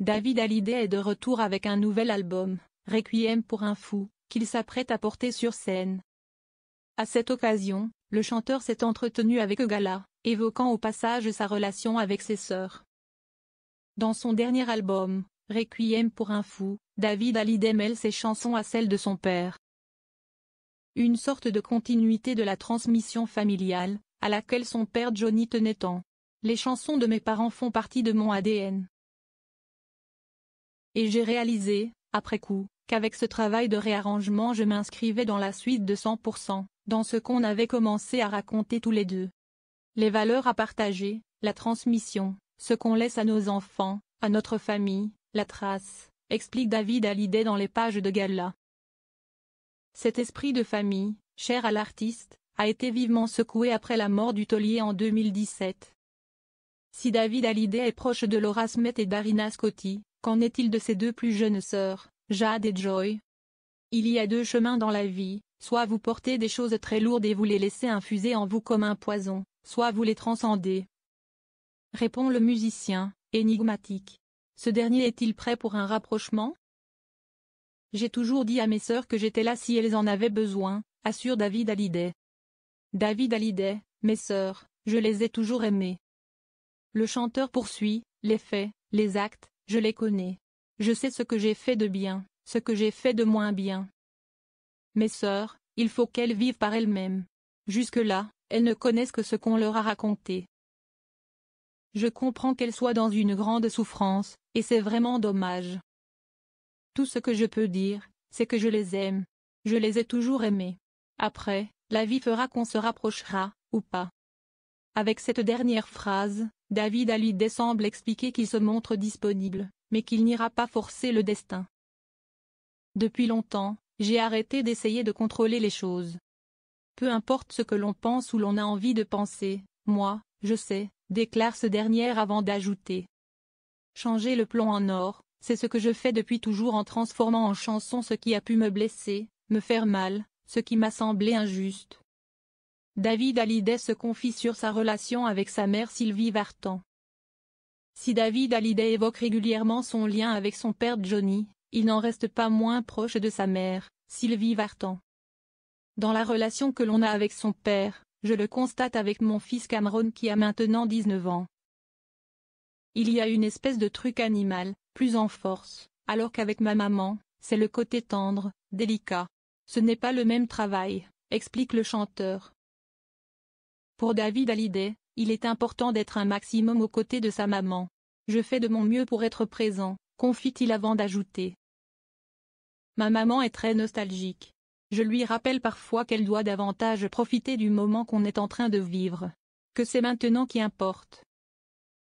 David Hallyday est de retour avec un nouvel album, Requiem pour un fou, qu'il s'apprête à porter sur scène. À cette occasion, le chanteur s'est entretenu avec Gala, évoquant au passage sa relation avec ses sœurs. Dans son dernier album, Requiem pour un fou, David Hallyday mêle ses chansons à celles de son père. Une sorte de continuité de la transmission familiale, à laquelle son père Johnny tenait tant. Les chansons de mes parents font partie de mon ADN. Et j'ai réalisé, après coup, qu'avec ce travail de réarrangement je m'inscrivais dans la suite de 100%, dans ce qu'on avait commencé à raconter tous les deux. Les valeurs à partager, la transmission, ce qu'on laisse à nos enfants, à notre famille, la trace, explique David Hallyday dans les pages de Gala. Cet esprit de famille, cher à l'artiste, a été vivement secoué après la mort du taulier en 2017. Si David Hallyday est proche de Laura Smith et Darina Scotti, qu'en est-il de ses deux plus jeunes sœurs, Jade et Joy? Il y a deux chemins dans la vie, soit vous portez des choses très lourdes et vous les laissez infuser en vous comme un poison, soit vous les transcendez. Répond le musicien, énigmatique. Ce dernier est-il prêt pour un rapprochement? J'ai toujours dit à mes sœurs que j'étais là si elles en avaient besoin, assure David Hallyday. David Hallyday, mes sœurs, je les ai toujours aimées. Le chanteur poursuit, les faits, les actes, je les connais. Je sais ce que j'ai fait de bien, ce que j'ai fait de moins bien. Mes sœurs, il faut qu'elles vivent par elles-mêmes. Jusque-là, elles ne connaissent que ce qu'on leur a raconté. Je comprends qu'elles soient dans une grande souffrance, et c'est vraiment dommage. Tout ce que je peux dire, c'est que je les aime. Je les ai toujours aimées. Après, la vie fera qu'on se rapprochera, ou pas. Avec cette dernière phrase, David Hallyday semble expliquer qu'il se montre disponible, mais qu'il n'ira pas forcer le destin. Depuis longtemps, j'ai arrêté d'essayer de contrôler les choses. Peu importe ce que l'on pense ou l'on a envie de penser, moi, je sais, déclare ce dernier avant d'ajouter. Changer le plomb en or, c'est ce que je fais depuis toujours en transformant en chanson ce qui a pu me blesser, me faire mal, ce qui m'a semblé injuste. David Hallyday se confie sur sa relation avec sa mère Sylvie Vartan. Si David Hallyday évoque régulièrement son lien avec son père Johnny, il n'en reste pas moins proche de sa mère, Sylvie Vartan. Dans la relation que l'on a avec son père, je le constate avec mon fils Cameron qui a maintenant 19 ans. Il y a une espèce de truc animal, plus en force, alors qu'avec ma maman, c'est le côté tendre, délicat. Ce n'est pas le même travail, explique le chanteur. Pour David Hallyday, il est important d'être un maximum aux côtés de sa maman. Je fais de mon mieux pour être présent, confie-t-il avant d'ajouter. Ma maman est très nostalgique. Je lui rappelle parfois qu'elle doit davantage profiter du moment qu'on est en train de vivre. Que c'est maintenant qui importe.